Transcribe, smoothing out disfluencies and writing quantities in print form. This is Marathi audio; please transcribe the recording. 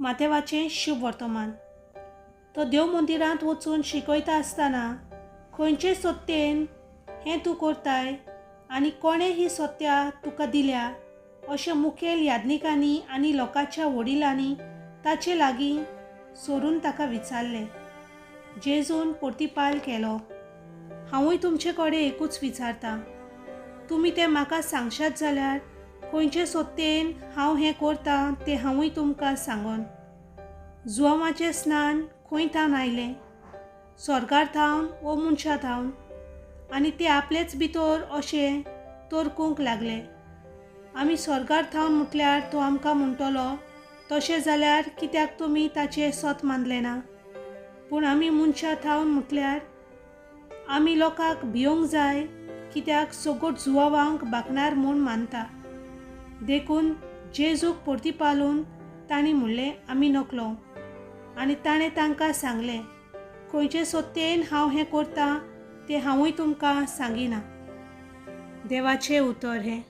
माथेवाचें शुभ वर्तमान। तो देव मंदिरांत वचून शिकयता आसतना खंयचे सत्तेन हें तूं करताय आनी कोणें ही सत्या तुका दिल्या अशें मुखेल याज्ञिकांनी आनी लोकांच्या वडिलांनी ताचे लागीं सरून ताका विचारलें। जेजून प्रतिपाल केलो, हांवूय तुमचे कडेन एकूच विचारतां, तुमी तें म्हाका सांगशात जाल्यार खंयचे सत्तेन हांव हें करतां तें हांवूय तुमकां सांगन। जुवामाचें स्नान खंय थावन आयलें, स्वर्गार थावन वो मनशां थावन? आनी ते आपलेच भितर अशें तर्कूंक लागले। आमी स्वर्गार थावन म्हटल्यार तो आमकां म्हणटलो, तशें जाल्यार कित्याक तुमी ताचें सत मानलें ना? पूण आमी मनशां थावन म्हटल्यार आमी लोकांक भिवंक जाय, कित्याक सगळ्यो जुवावांक भागणार म्हूण मानता। देखून जेजूक प्रतिपालून तांणी म्हणलें, आमी नकलो। आनी ताणें तांकां सांगलें, खंयचे सत्तेन हांव हें करतां तें हांवूय तुमकां सांगिना। देवाचें उतर हें।